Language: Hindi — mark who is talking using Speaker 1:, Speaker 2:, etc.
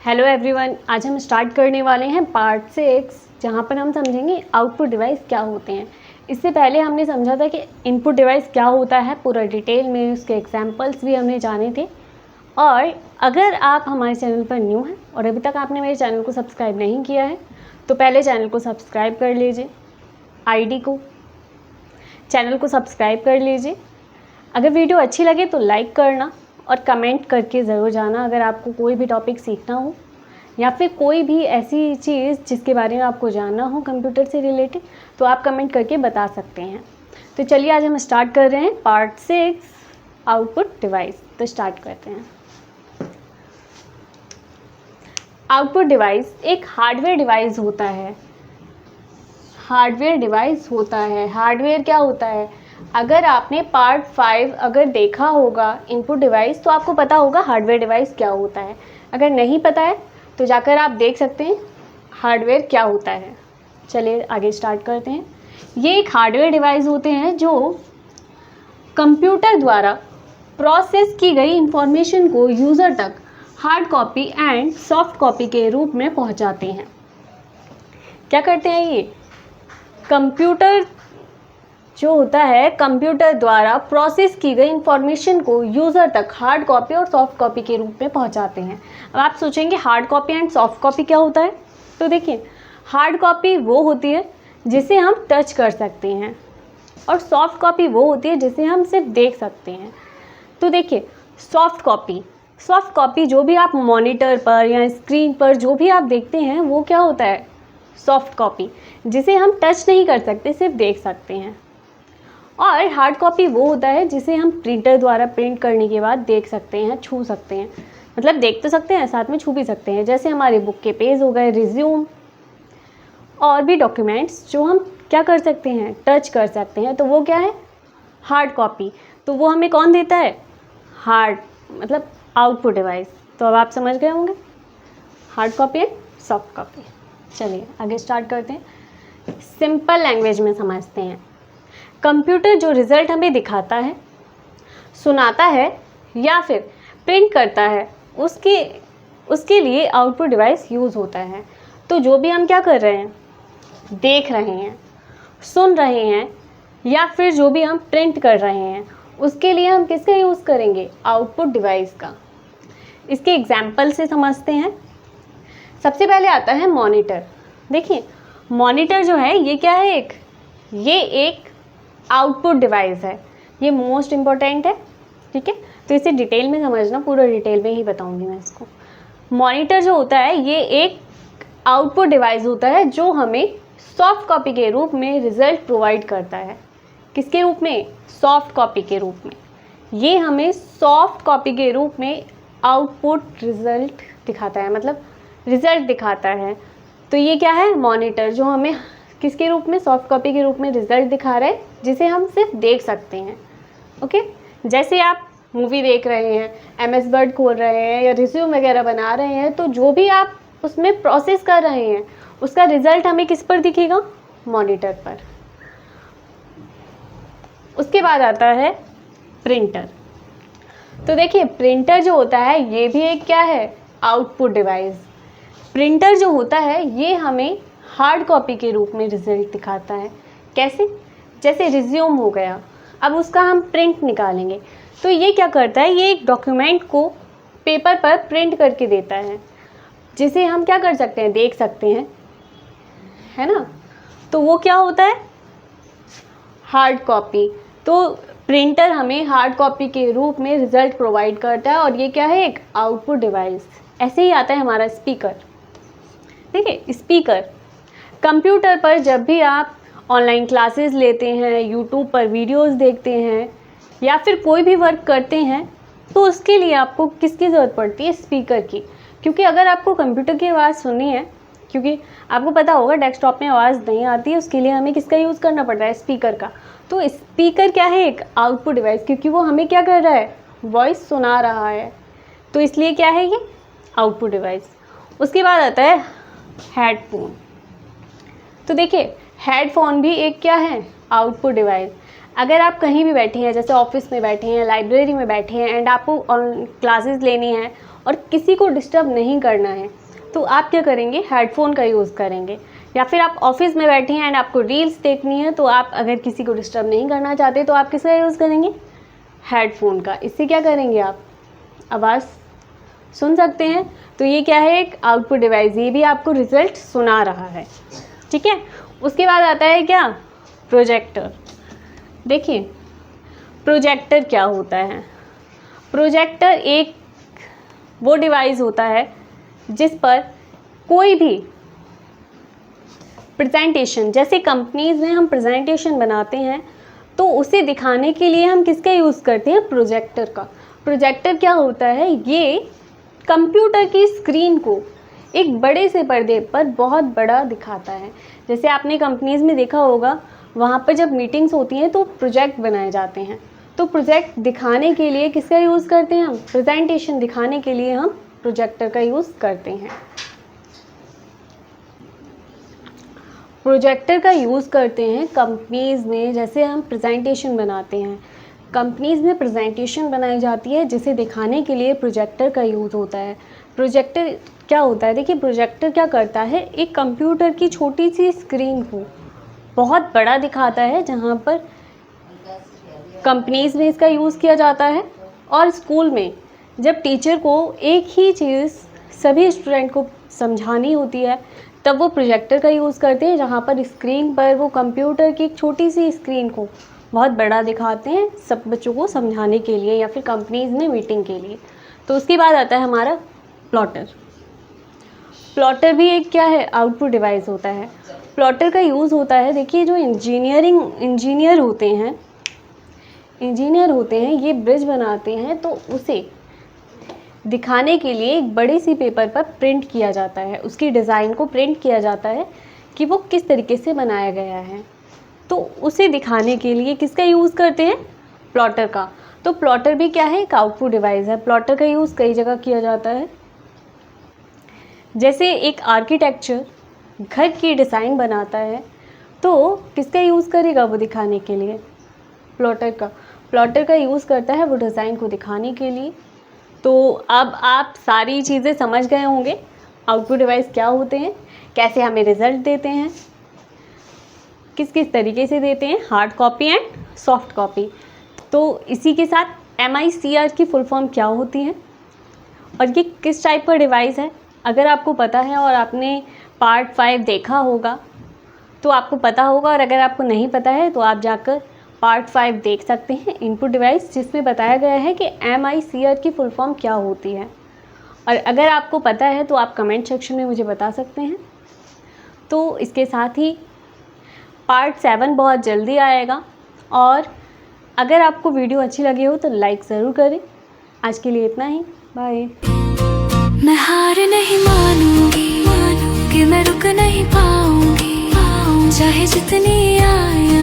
Speaker 1: हेलो एवरीवन, आज हम स्टार्ट करने वाले हैं पार्ट 6 जहाँ पर हम समझेंगे आउटपुट डिवाइस क्या होते हैं। इससे पहले हमने समझा था कि इनपुट डिवाइस क्या होता है, पूरा डिटेल में उसके एग्जांपल्स भी हमने जाने थे। और अगर आप हमारे चैनल पर न्यू हैं और अभी तक आपने मेरे चैनल को सब्सक्राइब नहीं किया है तो पहले चैनल को सब्सक्राइब कर लीजिए, चैनल को सब्सक्राइब कर लीजिए। अगर वीडियो अच्छी लगे तो लाइक करना और कमेंट करके ज़रूर जाना अगर आपको कोई भी टॉपिक सीखना हो या फिर कोई भी ऐसी चीज़ जिसके बारे में आपको जानना हो कंप्यूटर से रिलेटेड, तो आप कमेंट करके बता सकते हैं। तो चलिए आज हम स्टार्ट कर रहे हैं पार्ट 6 आउटपुट डिवाइस। तो स्टार्ट करते हैं। आउटपुट डिवाइस एक हार्डवेयर डिवाइस होता है। हार्डवेयर क्या होता है? अगर आपने पार्ट 5 अगर देखा होगा इनपुट डिवाइस तो आपको पता होगा हार्डवेयर डिवाइस क्या होता है। अगर नहीं पता है तो जाकर आप देख सकते हैं हार्डवेयर क्या होता है। चलिए आगे स्टार्ट करते हैं। ये एक हार्डवेयर डिवाइस होते हैं जो कंप्यूटर द्वारा प्रोसेस की गई इंफॉर्मेशन को यूज़र तक hard copy and soft copy के रूप में पहुंचाते हैं। क्या करते हैं ये? कंप्यूटर जो होता है कंप्यूटर द्वारा प्रोसेस की गई इंफॉर्मेशन को यूज़र तक हार्ड कॉपी और सॉफ्ट कॉपी के रूप में पहुंचाते हैं। अब आप सोचेंगे hard copy and soft copy क्या होता है? तो देखिए, हार्ड कॉपी वो होती है जिसे हम टच कर सकते हैं और सॉफ्ट कॉपी वो होती है जिसे हम सिर्फ देख सकते हैं। तो देखिए, सॉफ्ट कॉपी जो भी आप मॉनिटर पर या स्क्रीन पर जो भी आप देखते हैं वो क्या होता है? सॉफ्ट कॉपी, जिसे हम टच नहीं कर सकते, सिर्फ देख सकते हैं। और हार्ड कॉपी वो होता है जिसे हम प्रिंटर द्वारा प्रिंट करने के बाद देख सकते हैं, छू सकते हैं। मतलब देख तो सकते हैं, साथ में छू भी सकते हैं। जैसे हमारे बुक के पेज हो गए, रिज्यूम और भी डॉक्यूमेंट्स जो हम क्या कर सकते हैं? टच कर सकते हैं। तो वो क्या है? Hard copy. तो वो हमें कौन देता है? मतलब आउटपुट डिवाइस। तो अब आप समझ गए होंगे hard copy and soft copy. चलिए आगे स्टार्ट करते हैं। सिंपल लैंग्वेज में समझते हैं। कंप्यूटर जो रिज़ल्ट हमें दिखाता है, सुनाता है या फिर प्रिंट करता है उसके लिए आउटपुट डिवाइस यूज़ होता है। तो जो भी हम क्या कर रहे हैं? देख रहे हैं, सुन रहे हैं या फिर जो भी हम प्रिंट कर रहे हैं उसके लिए हम किसका यूज़ करेंगे? आउटपुट डिवाइस का। इसके एग्जाम्पल से समझते हैं। सबसे पहले आता है मॉनिटर। देखिए, मॉनिटर जो है ये क्या है? ये एक आउटपुट डिवाइस है। ये मोस्ट इम्पॉर्टेंट है, ठीक है? तो इसे डिटेल में समझना, पूरा डिटेल में ही बताऊंगी मैं इसको। मॉनिटर जो होता है ये एक आउटपुट डिवाइस होता है जो हमें सॉफ्ट कॉपी के रूप में रिज़ल्ट प्रोवाइड करता है। किसके रूप में? सॉफ्ट कॉपी के रूप में। ये हमें सॉफ्ट कॉपी के रूप में आउटपुट रिज़ल्ट दिखाता है, मतलब रिज़ल्ट दिखाता है। तो ये क्या है? मॉनिटर, जो हमें किसके रूप में? सॉफ्ट कॉपी के रूप में रिज़ल्ट दिखा रहा है जिसे हम सिर्फ देख सकते हैं। ओके, जैसे आप मूवी देख रहे हैं, MS वर्ड खोल रहे हैं या रिज्यूम वगैरह बना रहे हैं, तो जो भी आप उसमें प्रोसेस कर रहे हैं उसका रिज़ल्ट हमें किस पर दिखेगा? मॉनिटर पर। उसके बाद आता है प्रिंटर। तो देखिए, प्रिंटर जो होता है ये भी एक क्या है? Output device. प्रिंटर जो होता है ये हमें हार्ड कॉपी के रूप में रिज़ल्ट दिखाता है। कैसे? जैसे रिज्यूम हो गया, अब उसका हम प्रिंट निकालेंगे तो ये क्या करता है? ये एक डॉक्यूमेंट को पेपर पर प्रिंट करके देता है जिसे हम क्या कर सकते हैं? देख सकते हैं, है ना? तो वो क्या होता है? Hard copy. तो प्रिंटर हमें हार्ड कॉपी के रूप में रिज़ल्ट प्रोवाइड करता है और ये क्या है? एक आउटपुट डिवाइस। ऐसे ही आता है हमारा स्पीकर। देखिए, स्पीकर कंप्यूटर पर जब भी आप ऑनलाइन क्लासेस लेते हैं, यूट्यूब पर वीडियोस देखते हैं या फिर कोई भी वर्क करते हैं तो उसके लिए आपको किसकी ज़रूरत पड़ती है? स्पीकर की। क्योंकि अगर आपको कंप्यूटर की आवाज़ सुननी है, क्योंकि आपको पता होगा डेस्कटॉप में आवाज़ नहीं आती है, उसके लिए हमें किसका यूज़ करना पड़ता है? स्पीकर का। तो स्पीकर क्या है? एक आउटपुट डिवाइस, क्योंकि वो हमें क्या कर रहा है? वॉइस सुना रहा है, तो इसलिए क्या है? ये आउटपुट डिवाइस। उसके बाद आता है हेडफोन। तो देखिए, हेडफोन भी एक क्या है? Output device. अगर आप कहीं भी बैठे हैं, जैसे ऑफिस में बैठे हैं, लाइब्रेरी में बैठे हैं एंड आपको क्लासेस लेनी है और किसी को डिस्टर्ब नहीं करना है तो आप क्या करेंगे, हेडफोन का यूज़ करेंगे। या फिर आप ऑफिस में बैठे हैं एंड आपको रील्स देखनी है तो आप अगर किसी को डिस्टर्ब नहीं करना चाहते तो आप किसका यूज़ करेंगे, हेडफोन का। इससे क्या करेंगे, आप आवाज़ सुन सकते हैं। तो ये क्या है, एक आउटपुट डिवाइस, ये भी आपको रिजल्ट सुना रहा है, ठीक है। उसके बाद आता है क्या, प्रोजेक्टर। देखिए प्रोजेक्टर क्या होता है, प्रोजेक्टर एक वो डिवाइस होता है जिस पर कोई भी प्रेजेंटेशन, जैसे कंपनीज़ में हम प्रेजेंटेशन बनाते हैं तो उसे दिखाने के लिए हम किसका यूज़ करते हैं, प्रोजेक्टर का। प्रोजेक्टर क्या होता है, ये कंप्यूटर की स्क्रीन को एक बड़े से पर्दे पर बहुत बड़ा दिखाता है। जैसे आपने कंपनीज़ में देखा होगा, वहाँ पर जब मीटिंग्स होती हैं तो प्रोजेक्ट बनाए जाते हैं। तो प्रोजेक्ट दिखाने के लिए किसका यूज़ करते हैं हम, प्रेजेंटेशन दिखाने के लिए हम प्रोजेक्टर का यूज़ करते हैं। प्रोजेक्टर का यूज़ करते हैं कंपनीज़ में, जैसे हम प्रेजेंटेशन बनाते हैं, कंपनीज़ में प्रेजेंटेशन बनाई जाती है जिसे दिखाने के लिए प्रोजेक्टर का यूज़ होता है। प्रोजेक्टर क्या होता है, देखिए प्रोजेक्टर क्या करता है, एक कंप्यूटर की छोटी सी स्क्रीन को बहुत बड़ा दिखाता है, जहाँ पर कंपनीज़ में इसका यूज़ किया जाता है। और स्कूल में जब टीचर को एक ही चीज़ सभी स्टूडेंट को समझानी होती है तब वो प्रोजेक्टर का यूज़ करते हैं, जहाँ पर स्क्रीन पर वो कंप्यूटर की एक छोटी सी स्क्रीन को बहुत बड़ा दिखाते हैं सब बच्चों को समझाने के लिए या फिर कंपनीज़ में मीटिंग के लिए। तो उसके बाद आता है हमारा प्लॉटर। प्लॉटर भी एक क्या है, आउटपुट डिवाइस होता है। प्लॉटर का यूज़ होता है, देखिए जो इंजीनियर होते हैं ये ब्रिज बनाते हैं तो उसे दिखाने के लिए एक बड़ी सी पेपर पर प्रिंट किया जाता है, उसकी डिज़ाइन को प्रिंट किया जाता है कि वो किस तरीके से बनाया गया है। तो उसे दिखाने के लिए किसका यूज़ करते हैं, प्लॉटर का। तो प्लॉटर भी क्या है, एक आउटपुट डिवाइस है। प्लॉटर का यूज़ कई जगह किया जाता है, जैसे एक आर्किटेक्चर घर की डिज़ाइन बनाता है तो किसका यूज़ करेगा वो दिखाने के लिए, प्लॉटर का। प्लॉटर का यूज़ करता है वो डिज़ाइन को दिखाने के लिए। तो अब आप सारी चीज़ें समझ गए होंगे, आउटपुट डिवाइस क्या होते हैं, कैसे हमें रिज़ल्ट देते हैं, किस किस तरीके से देते हैं, hard copy and soft copy. तो इसी के साथ MICR की फुल फॉर्म क्या होती है और ये किस टाइप का डिवाइस है, अगर आपको पता है और आपने पार्ट 5 देखा होगा तो आपको पता होगा, और अगर आपको नहीं पता है तो आप जाकर पार्ट 5 देख सकते हैं, इनपुट डिवाइस, जिसमें बताया गया है कि MICR की फुल फॉर्म क्या होती है। और अगर आपको पता है तो आप कमेंट सेक्शन में मुझे बता सकते हैं। तो इसके साथ ही पार्ट 7 बहुत जल्दी आएगा, और अगर आपको वीडियो अच्छी लगी हो तो लाइक ज़रूर करें। आज के लिए इतना ही, बाय।
Speaker 2: मैं हार नहीं मानूंगी, कि मैं रुक नहीं पाऊंगी, चाहे जितनी आए